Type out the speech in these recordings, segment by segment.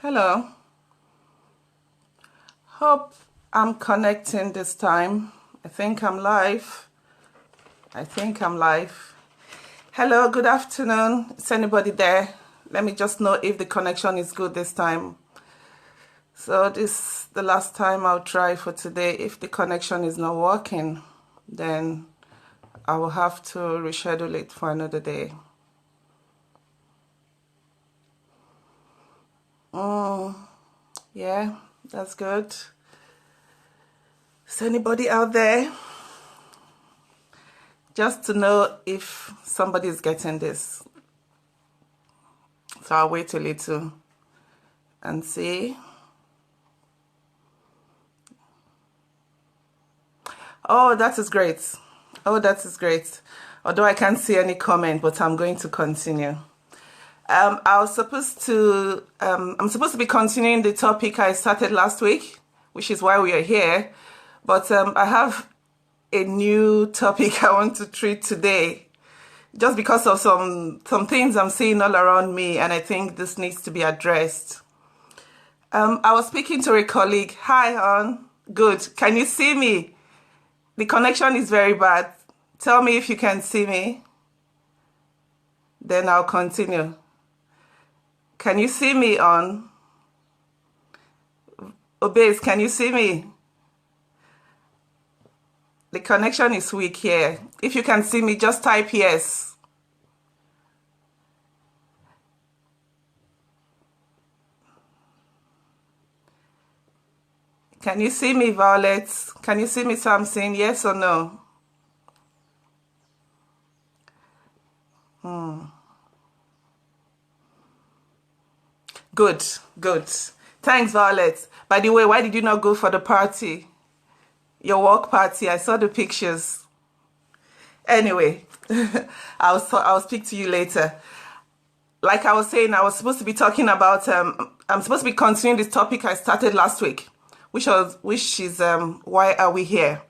Hello. Hope I'm connecting this time. I think I'm live. Hello, good afternoon. Is anybody there? Let me just know if the connection is good this time. So this is the last time I'll try for today. If the connection is not working, then I will have to reschedule it for another day. Yeah, that's good. Is anybody out there? Just to know if somebody is getting this. So I'll wait a little and see. Oh, that is great. Although I can't see any comment, but I'm going to continue. I'm supposed to be continuing the topic I started last week, which is why we are here. But I have a new topic I want to treat today, just because of some things I'm seeing all around me, and I think this needs to be addressed. I was speaking to a colleague. Hi, hon. Good. Can you see me? The connection is very bad. Tell me if you can see me. Then I'll continue. Can you see me on? Obeys, can you see me? The connection is weak here. If you can see me, just type yes. Can you see me, Violet? Can you see me, Samson? Yes or no? Good. Thanks, Violet. By the way, why did you not go for the party? Your work party. I saw the pictures. Anyway, I'll speak to you later. Like I was saying, I was supposed to be talking about, I'm supposed to be continuing this topic I started last week, which is why are we here?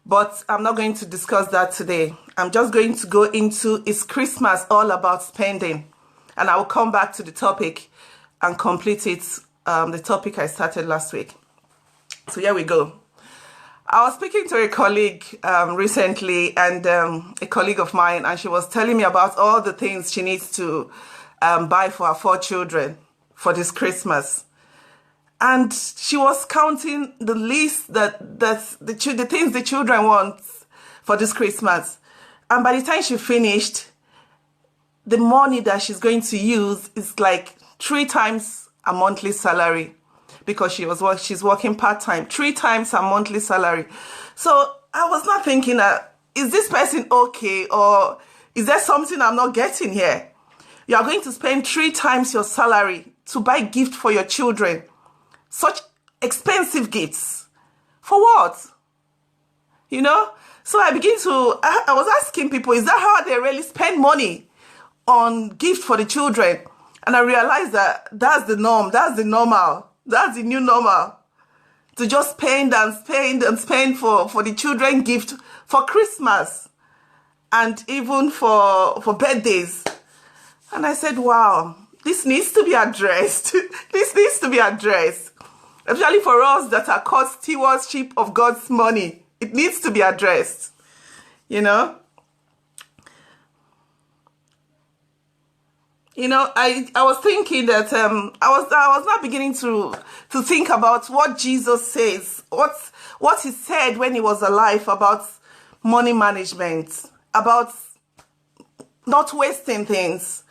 But I'm not going to discuss that today. I'm just going to go into, is Christmas all about spending? And I will come back to the topic and complete it, the topic I started last week. So here we go. I was speaking to a colleague recently, and a colleague of mine, and she was telling me about all the things she needs to buy for her 4 children for this Christmas. And she was counting the list that the things the children want for this Christmas. And by the time she finished, the money that she's going to use is like 3 times a monthly salary, because she's working part-time, 3 times her monthly salary. So I was not thinking, is this person okay, or is there something I'm not getting here? You are going to spend 3 times your salary to buy gift for your children. Such expensive gifts. For what? You know? So I was asking people, is that how they really spend money on gift for the children? And I realized that that's the norm. That's the normal. That's the new normal. To just spend and spend for the children gift for Christmas and even for birthdays. And I said, wow, this needs to be addressed. This needs to be addressed. Especially for us that are called stewardship of God's money. It needs to be addressed. You know? I was thinking that I was not beginning to think about what Jesus says, what he said when he was alive about money management, about not wasting things.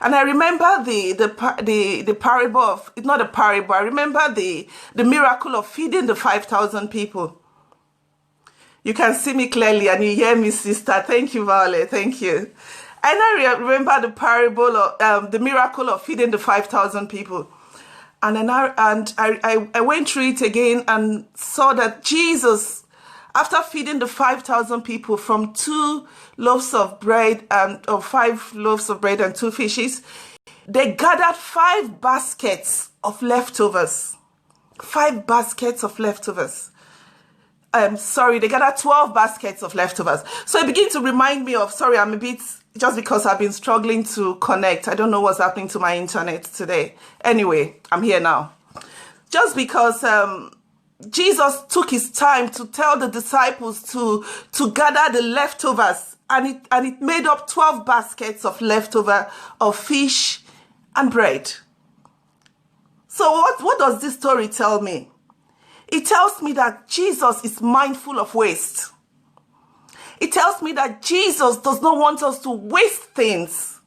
And I remember the parable of, it's not a parable, I remember the miracle of feeding the 5,000 people. You can see me clearly and you hear me, sister. Thank you, Violet. Thank you. And I remember the parable of the miracle of feeding the 5,000 people. And then I went through it again and saw that Jesus, after feeding the 5,000 people from 2 loaves of bread or 5 loaves of bread and 2 fishes, they gathered 5 baskets of leftovers. 5 baskets of leftovers. They gathered 12 baskets of leftovers. So it began to remind me of, sorry, I'm a bit just because I've been struggling to connect. I don't know what's happening to my internet today. Anyway, I'm here now. Just because Jesus took his time to tell the disciples to gather the leftovers, and it made up 12 baskets of leftover of fish and bread. So what does this story tell me? It tells me that Jesus is mindful of waste. It tells me that Jesus does not want us to waste things.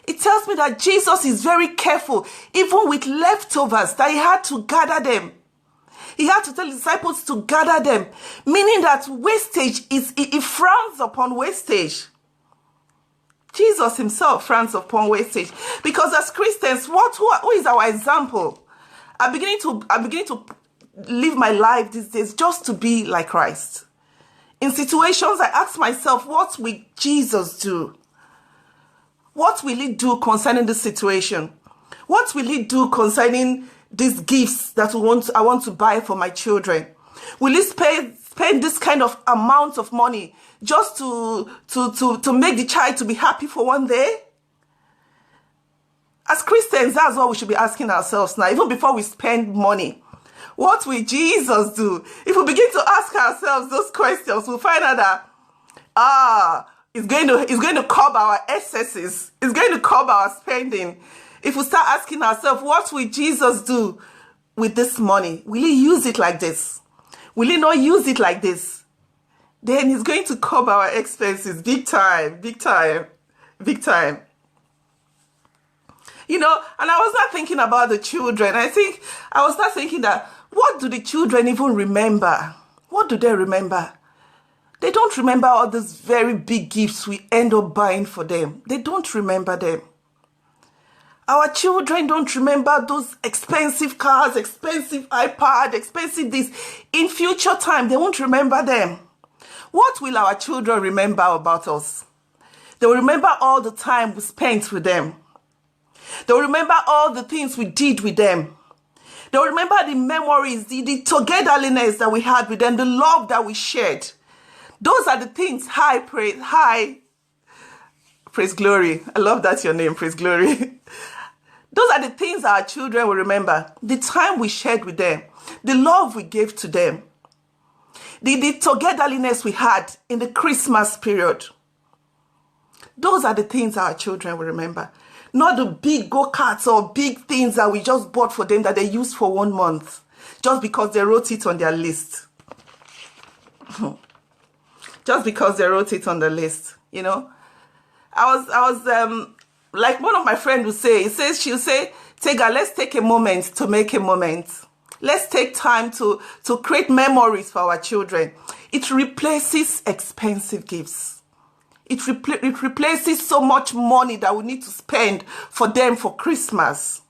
It tells me that Jesus is very careful, even with leftovers, that he had to gather them. He had to tell the disciples to gather them, meaning that wastage he frowns upon wastage. Jesus himself frowns upon wastage, because as Christians, who is our example? I'm beginning to live my life these days just to be like Christ. In situations, I ask myself, what will Jesus do? What will he do concerning this situation? What will he do concerning these gifts that I want to buy for my children? Will he spend this kind of amount of money just to make the child to be happy for one day? As Christians, that's what we should be asking ourselves now, even before we spend money. What will Jesus do? If we begin to ask ourselves those questions, we'll find out that it's going to curb our excesses. It's going to curb our spending. If we start asking ourselves, what will Jesus do with this money? Will he use it like this? Will he not use it like this? Then he's going to curb our expenses big time, big time, big time. You know, and I was not thinking about the children. I was not thinking that, what do the children even remember? What do they remember? They don't remember all these very big gifts we end up buying for them. They don't remember them. Our children don't remember those expensive cars, expensive iPad, expensive this. In future time, they won't remember them. What will our children remember about us? They will remember all the time we spent with them. They will remember all the things we did with them. They will remember the memories, the togetherness that we had with them, the love that we shared. Those are the things, praise glory. I love that's your name, praise glory. Those are the things our children will remember. The time we shared with them, the love we gave to them, the togetherness we had in the Christmas period. Those are the things our children will remember. Not the big go-karts or big things that we just bought for them that they used for 1 month, just because they wrote it on their list. Just because they wrote it on the list, you know. I was like one of my friends would say, she'll say, Tega, let's take a moment to make a moment. Let's take time to create memories for our children. It replaces expensive gifts. It replaces so much money that we need to spend for them for Christmas.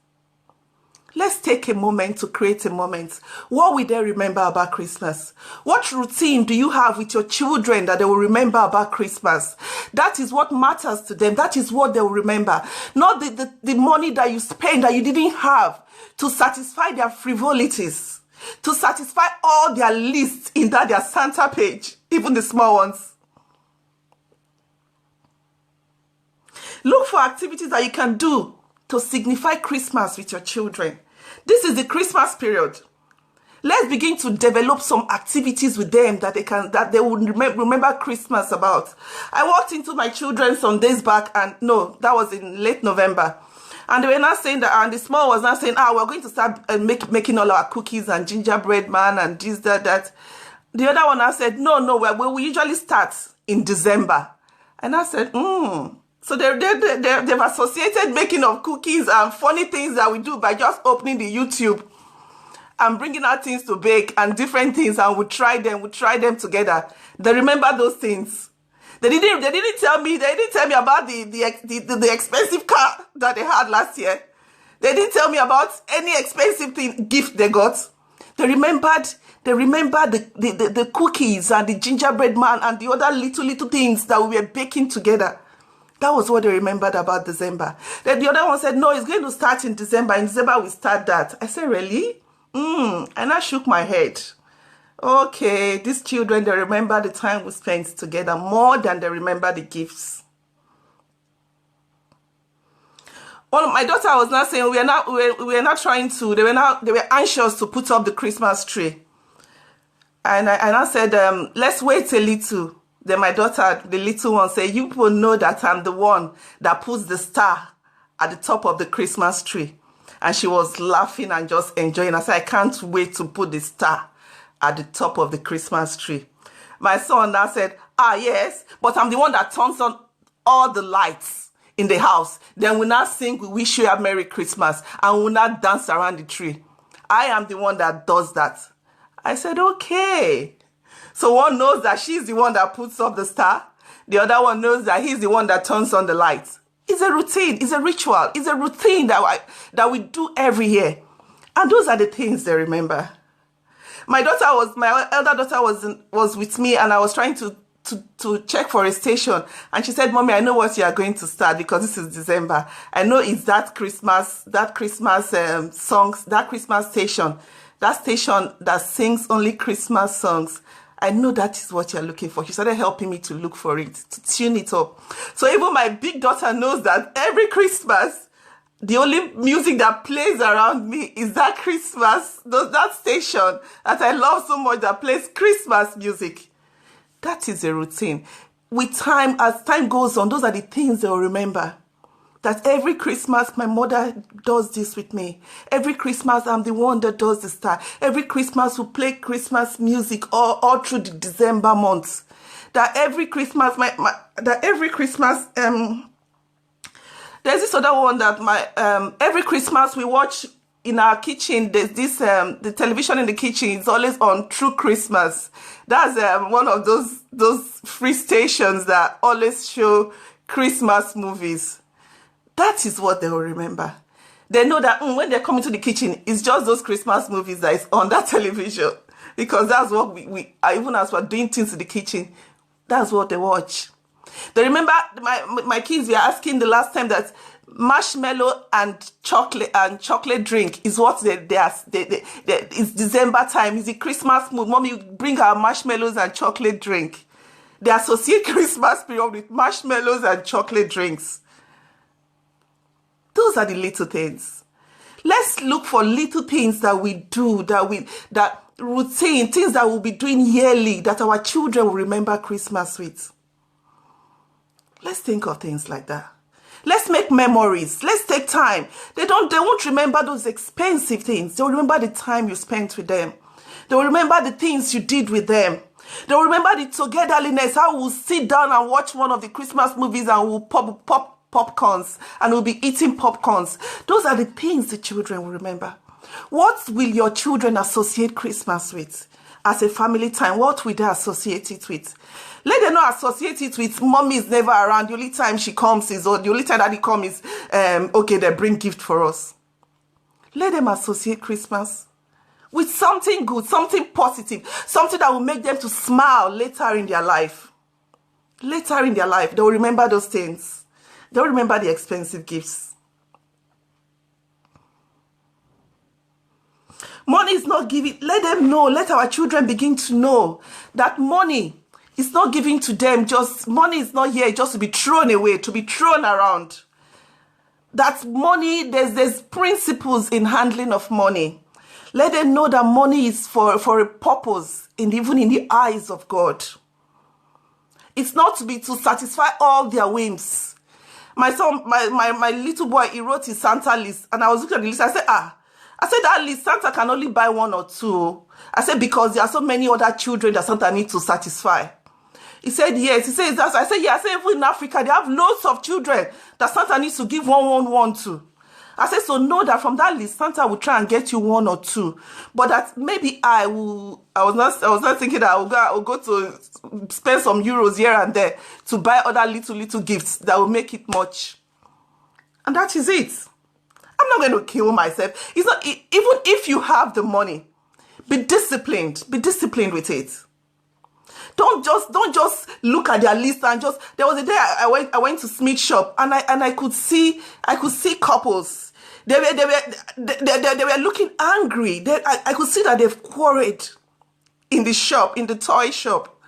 Let's take a moment to create a moment. What will they remember about Christmas? What routine do you have with your children that they will remember about Christmas? That is what matters to them. That is what they will remember. Not the money that you spend that you didn't have to satisfy their frivolities, to satisfy all their lists in their Santa page, even the small ones. Look for activities that you can do to signify Christmas with your children. This is the Christmas period. Let's begin to develop some activities with them that they will remember Christmas about. I walked into my children some days back, and no, that was in late November. And they were not saying that, and the small was not saying, we're going to start making all our cookies and gingerbread man and this, that. The other one, I said, no, we usually start in December. And I said, So they've associated making of cookies and funny things that we do by just opening the YouTube and bringing out things to bake and different things, and we try them together. They remember those things. They didn't tell me about the expensive car that they had last year. They didn't tell me about any expensive gift they got. They remembered the cookies and the gingerbread man and the other little things that we were baking together. That was what they remembered about December. Then the other one said, no, it's going to start in December. In December, we start that. I said, really? And I shook my head. Okay, these children, they remember the time we spent together more than they remember the gifts. Well, my daughter was not saying we are not trying to. They were anxious to put up the Christmas tree, and I said, let's wait a little. Then my daughter, the little one, said, you people know that I'm the one that puts the star at the top of the Christmas tree. And she was laughing and just enjoying. I said, I can't wait to put the star at the top of the Christmas tree. My son now said, yes, but I'm the one that turns on all the lights in the house. Then we now sing, we wish you a Merry Christmas, and we now dance around the tree. I am the one that does that. I said, okay. So one knows that she's the one that puts up the star. The other one knows that he's the one that turns on the lights. It's a routine. It's a ritual. It's a routine that we do every year. And those are the things they remember. My elder daughter was with me, and I was trying to check for a station. And she said, Mommy, I know what you are going to start because this is December. I know it's that Christmas songs, that Christmas station. That station that sings only Christmas songs. I know that is what you're looking for. She started helping me to look for it, to tune it up. So even my big daughter knows that every Christmas, the only music that plays around me is that Christmas, that station that I love so much that plays Christmas music. That is a routine. With time, as time goes on, those are the things they'll remember. That every Christmas, my mother does this with me. Every Christmas, I'm the one that does the star. Every Christmas, we play Christmas music all through the December months. That every Christmas, there's this other one that every Christmas we watch in our kitchen. There's this, the television in the kitchen is always on True Christmas. That's one of those free stations that always show Christmas movies. That is what they will remember. They know that when they're coming to the kitchen, it's just those Christmas movies that is on that television. Because that's what we even as we're doing things in the kitchen, that's what they watch. They remember my kids were asking the last time that marshmallow and chocolate drink is what it's December time, it's the Christmas mood. Mommy, bring our marshmallows and chocolate drink. They associate Christmas period with marshmallows and chocolate drinks. Those are the little things. Let's look for little things that we do, that routine, things that we'll be doing yearly, that our children will remember Christmas with. Let's think of things like that. Let's make memories. Let's take time. They won't remember those expensive things. They'll remember the time you spent with them. They'll remember the things you did with them. They'll remember the togetherness, how we'll sit down and watch one of the Christmas movies and we'll pop popcorns and we'll be eating popcorns. Those are the things the children will remember. What will your children associate Christmas with? As a family time, what will they associate it with? Let them not associate it with mommy is never around. The only time she comes is, or the only time daddy comes is, okay, they bring gift for us. Let them associate Christmas with something good, something positive, something that will make them to smile later in their life. Later in their life, they will remember those things. They'll remember the expensive gifts. Money is not giving. Let them know. Let our children begin to know that money is not giving to them. Just money is not here just to be thrown away, to be thrown around. That money, there's principles in handling of money. Let them know that money is for a purpose, even in the eyes of God. It's not to satisfy all their whims. My son, my little boy, he wrote his Santa list, and I was looking at the list. I said, that list, Santa can only buy one or two. I said, because there are so many other children that Santa needs to satisfy. He said, yes. He said, that's. I said, yeah. I said, even in Africa, they have loads of children that Santa needs to give one to. I said, so know that from that list, Santa will try and get you one or two. But that maybe I was not thinking that I will go to spend some euros here and there to buy other little gifts that will make it much. And that is it. I'm not going to kill myself. It's not, even if you have the money, be disciplined. Be disciplined with it. Don't just look at their list and just. There was a day I went to Smith shop and I could see couples. They were looking angry. I could see that they've quarreled in the shop, in the toy shop,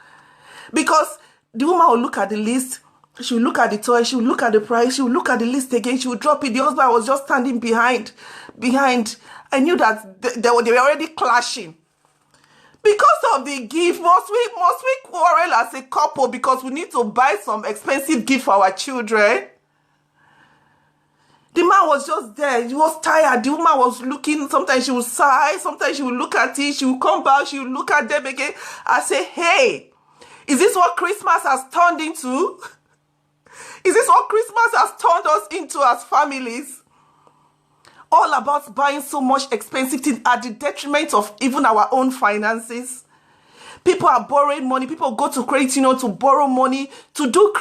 because the woman will look at the list She would look at the toy, she would look at the price, she would look at the list again, she would drop it. The husband was just standing behind. I knew that they were already clashing. Because of the gift, must we quarrel as a couple because we need to buy some expensive gift for our children? The man was just there. He was tired. The woman was looking. Sometimes she would sigh. Sometimes she would look at it. She would come back. She would look at them again. I say, hey, is this what Christmas has turned into? Is this what Christmas has turned us into as families? All about buying so much expensive things at the detriment of even our own finances. People are borrowing money. People go to credit union to borrow money to do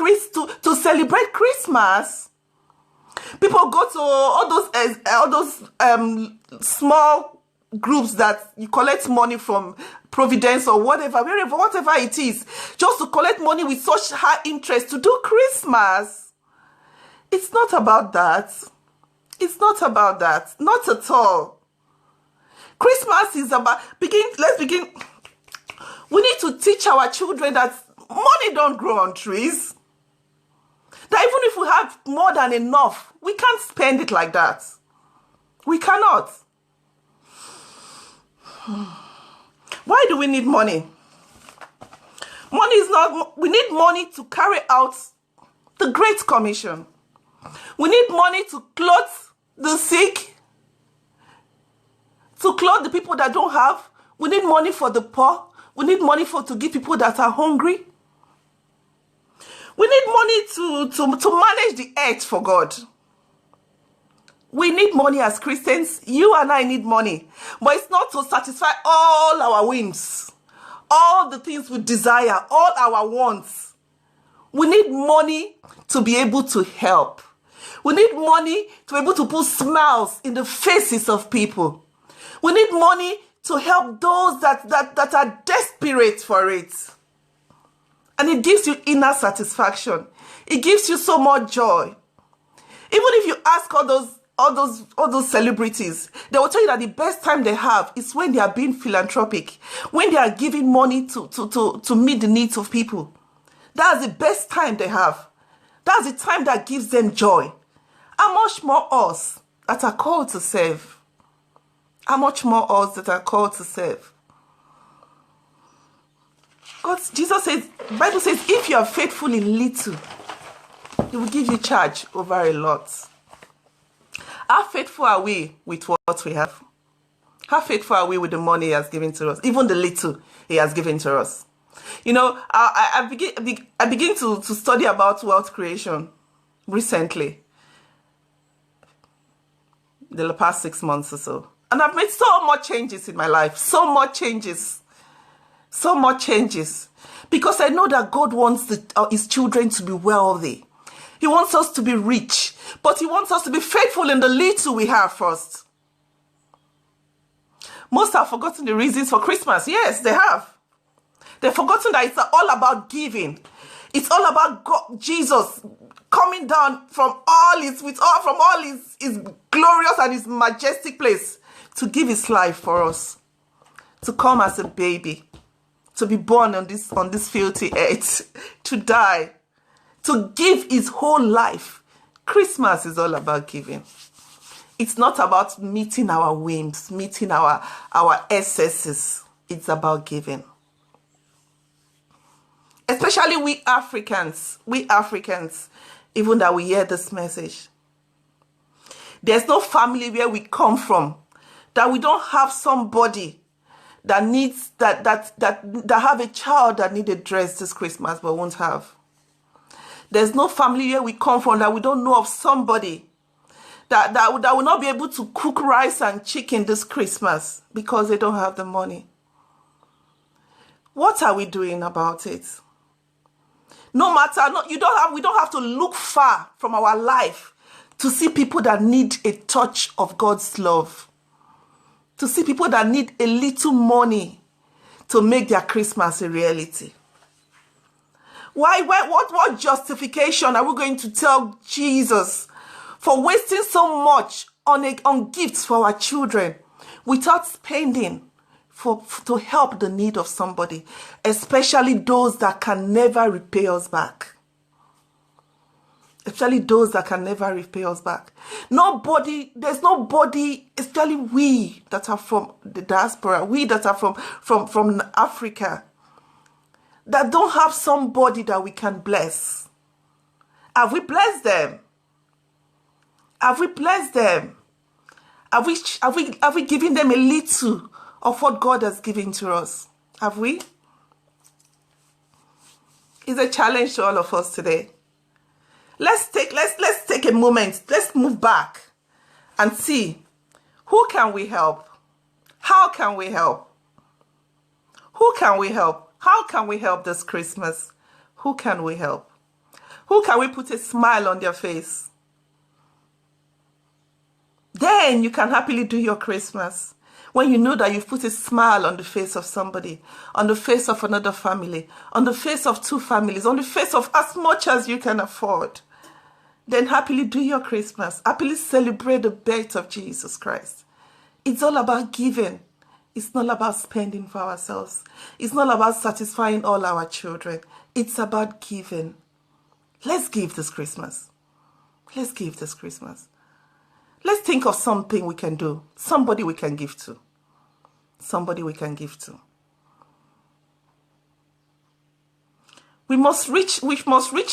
to celebrate Christmas. People go to all those small groups that you collect money from, Providence or whatever it is, just to collect money with such high interest to do Christmas. It's not about that. It's not about that. Not at all. Christmas is about let's begin. We need to teach our children that money don't grow on trees. That even if we have more than enough, we can't spend it like that. We cannot. Why do we need money? We need money to carry out the Great Commission. We need money to clothe the sick, to clothe the people that don't have. We need money for the poor. We need money to give people that are hungry. We need money to manage the earth for God. We need money as Christians. You and I need money. But it's not to satisfy all our whims, all the things we desire, all our wants. We need money to be able to help. We need money to be able to put smiles in the faces of people. We need money to help those that are desperate for it. And it gives you inner satisfaction. It gives you so much joy. Even if you ask all those celebrities, they will tell you that the best time they have is when they are being philanthropic, when they are giving money to meet the needs of people. That's the best time they have. That's the time that gives them joy. How much more us that are called to serve? How much more us that are called to serve? Jesus says, the Bible says, if you are faithful in little, He will give you charge over a lot. How faithful are we with what we have? How faithful are we with the money He has given to us? Even the little He has given to us. You know, I begin to study about wealth creation recently, the past 6 months or so. And I've made so much changes in my life. So much changes. So much changes. Because I know that God wants His children to be wealthy. He wants us to be rich. But He wants us to be faithful in the little we have first. Most have forgotten the reasons for Christmas. Yes, they have. They've forgotten that it's all about giving. It's all about God, Jesus coming down from all his glorious and His majestic place to give His life for us. To come as a baby. To be born on this filthy earth. To die. To give His whole life. Christmas is all about giving. It's not about meeting our whims, meeting our excesses. It's about giving. Especially we Africans, even that we hear this message. There's no family where we come from that we don't have somebody that needs that have a child that need a dress this Christmas but won't have. There's no family where we come from that we don't know of somebody that will not be able to cook rice and chicken this Christmas because they don't have the money. What are we doing about it? We don't have to look far from our life to see people that need a touch of God's love. To see people that need a little money to make their Christmas a reality. What justification are we going to tell Jesus for wasting so much on gifts for our children without spending to help the need of somebody, especially those that can never repay us back? especially those that can never repay us back. There's nobody, especially we that are from the diaspora, we that are from Africa, that don't have somebody that we can bless. Have we blessed them? Have we blessed them? Have we given them a little of what God has given to us? Have we? It's a challenge to all of us today. Let's take a moment. Let's move back and see, who can we help? How can we help? Who can we help? How can we help this Christmas? Who can we help? Who can we put a smile on their face? Then you can happily do your Christmas. When you know that you've put a smile on the face of somebody, on the face of another family, on the face of two families, on the face of as much as you can afford, then happily do your Christmas. Happily celebrate the birth of Jesus Christ. It's all about giving. It's not about spending for ourselves. It's not about satisfying all our children. It's about giving. Let's give this Christmas. Let's give this Christmas. Let's think of something we can do. Somebody we can give to. Somebody we can give to. We must reach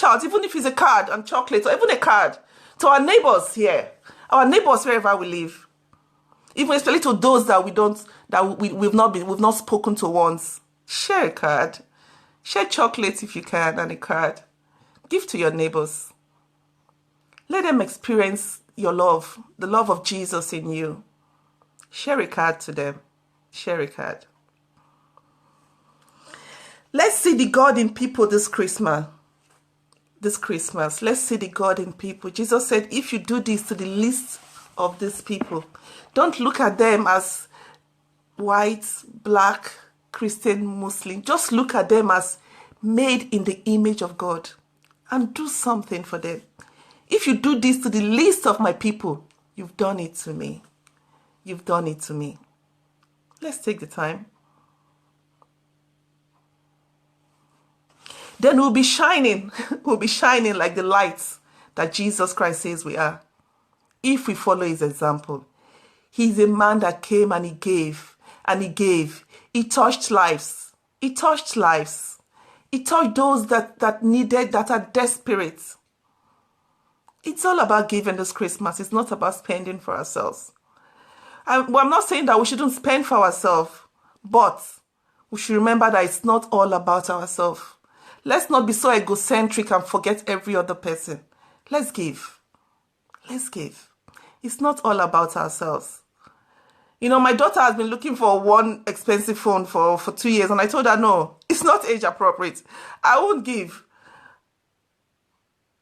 out, even if it's a card and chocolate, or even a card, to our neighbors here, our neighbors wherever we live. Even especially to those that we've not spoken to once. Share a card. Share chocolate if you can, and a card. Give to your neighbors. Let them experience your love, the love of Jesus in you. Share a card to them. Share a card. Let's see the God in people this Christmas. This Christmas, let's see the God in people. Jesus said, if you do this to the least of these people, don't look at them as white, black, Christian, Muslim. Just look at them as made in the image of God, and do something for them. If you do this to the least of my people, you've done it to me. You've done it to me. Let's take the time. Then we'll be shining. We'll be shining like the lights that Jesus Christ says we are. If we follow his example. He's a man that came and he gave. And he gave. He touched lives. He touched lives. He touched those that needed, that are desperate. It's all about giving this Christmas. It's not about spending for ourselves. I'm not saying that we shouldn't spend for ourselves, but we should remember that it's not all about ourselves. Let's not be so egocentric and forget every other person. Let's give. Let's give. It's not all about ourselves. You know, my daughter has been looking for one expensive phone for 2 years, and I told her, no, it's not age appropriate. I won't give.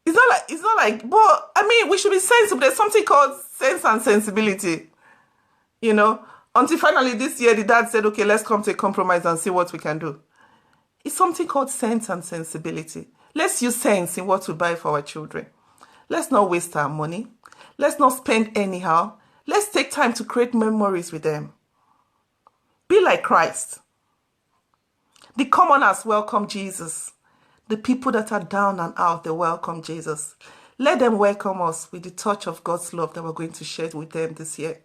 It's not like, but I mean, we should be sensible. There's something called sense and sensibility. You know, until finally this year, the dad said, okay, let's come to a compromise and see what we can do. It's something called sense and sensibility. Let's use sense in what we buy for our children. Let's not waste our money. Let's not spend anyhow. Let's take time to create memories with them. Be like Christ. The commoners welcome Jesus. The people that are down and out, they welcome Jesus. Let them welcome us with the touch of God's love that we're going to share with them this year,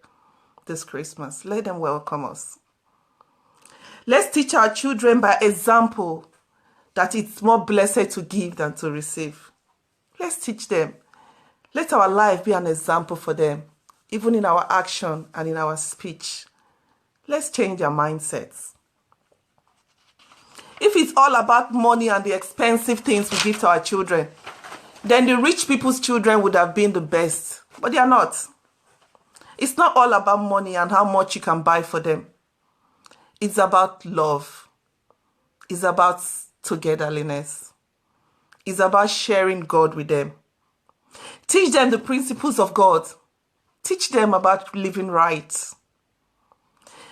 this Christmas. Let them welcome us. Let's teach our children by example that it's more blessed to give than to receive. Let's teach them. Let our life be an example for them, even in our action and in our speech. Let's change our mindsets. If it's all about money and the expensive things we give to our children, then the rich people's children would have been the best. But they are not. It's not all about money and how much you can buy for them. It's about love. It's about togetherness. It's about sharing God with them. Teach them the principles of God. Teach them about living right.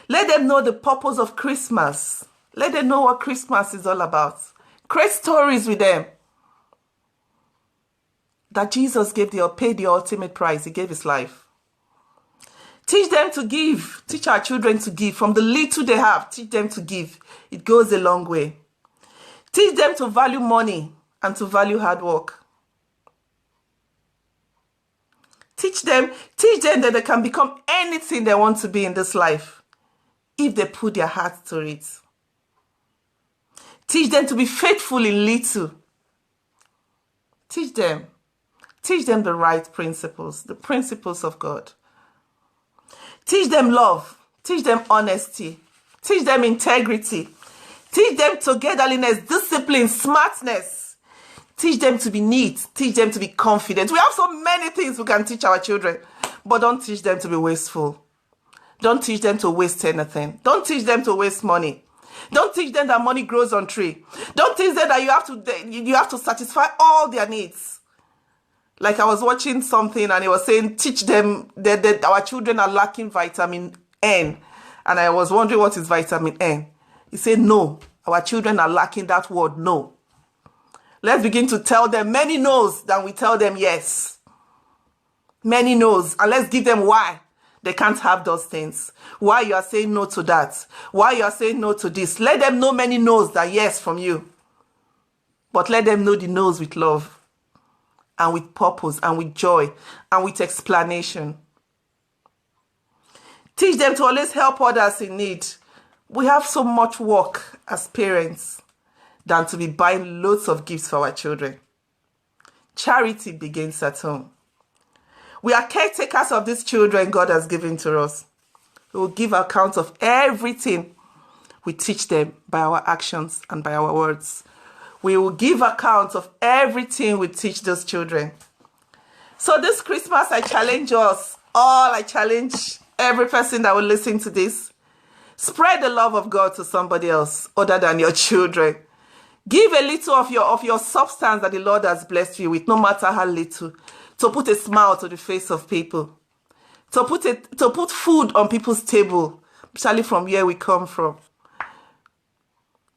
Let them know the purpose of Christmas. Let them know what Christmas is all about. Create stories with them. That Jesus paid the ultimate price. He gave his life. Teach them to give. Teach our children to give. From the little they have, teach them to give. It goes a long way. Teach them to value money and to value hard work. Teach them that they can become anything they want to be in this life if they put their hearts to it. Teach them to be faithful in little. Teach them the right principles, the principles of God. Teach them love. Teach them honesty. Teach them integrity. Teach them togetherness, discipline, smartness. Teach them to be neat. Teach them to be confident. We have so many things we can teach our children, but don't teach them to be wasteful. Don't teach them to waste anything. Don't teach them to waste money. Don't teach them that money grows on tree. Don't teach them that you have to satisfy all their needs. Like I was watching something and it was saying, teach them that our children are lacking vitamin N. And I was wondering, what is vitamin N? He said, no, our children are lacking that word, no. Let's begin to tell them many no's than we tell them yes. Many no's. And let's give them why they can't have those things. Why you are saying no to that. Why you are saying no to this. Let them know many no's than yes from you. But let them know the no's with love and with purpose and with joy and with explanation. Teach them to always help others in need. We have so much work as parents than to be buying loads of gifts for our children. Charity begins at home. We are caretakers of these children God has given to us. We will give account of everything we teach them by our actions and by our words. We will give account of everything we teach those children. So this Christmas, I challenge us all. I challenge every person that will listen to this. Spread the love of God to somebody else other than your children. Give a little of your substance that the Lord has blessed you with, no matter how little, to put a smile to the face of people, to put food on people's table, especially from where we come from.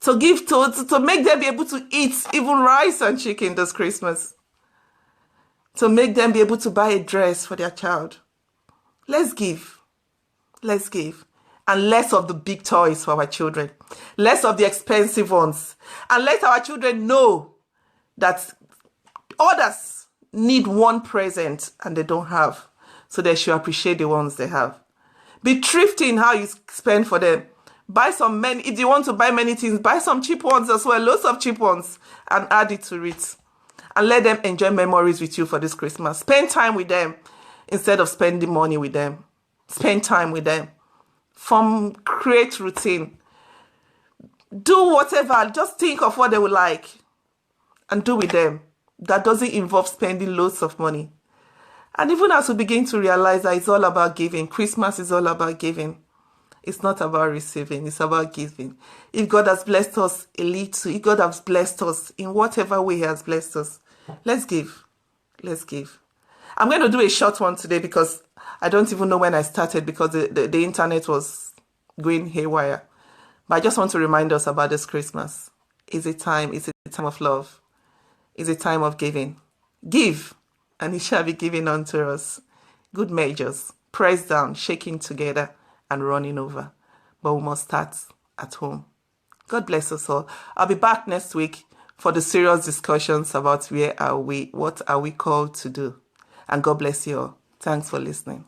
To give to make them be able to eat even rice and chicken this Christmas. To make them be able to buy a dress for their child. Let's give. Let's give. And less of the big toys for our children. Less of the expensive ones. And let our children know that others need one present and they don't have. So they should appreciate the ones they have. Be thrifty in how you spend for them. Buy some many, if you want to buy many things, buy some cheap ones as well. Lots of cheap ones. And add it to it. And let them enjoy memories with you for this Christmas. Spend time with them instead of spending money with them. Spend time with them. Create routine. Do whatever. Just think of what they would like and do with them. That doesn't involve spending loads of money. And even as we begin to realize that it's all about giving, Christmas is all about giving. It's not about receiving, it's about giving. If God has blessed us a little, if God has blessed us in whatever way He has blessed us, let's give. Let's give. I'm going to do a short one today because I don't even know when I started because the internet was going haywire. But I just want to remind us about this Christmas. It's a time of love. It's a time of giving. Give, and it shall be given unto us. Good measures, pressed down, shaking together, and running over. But we must start at home. God bless us all. I'll be back next week for the serious discussions about where are we, what are we called to do. And God bless you all. Thanks for listening.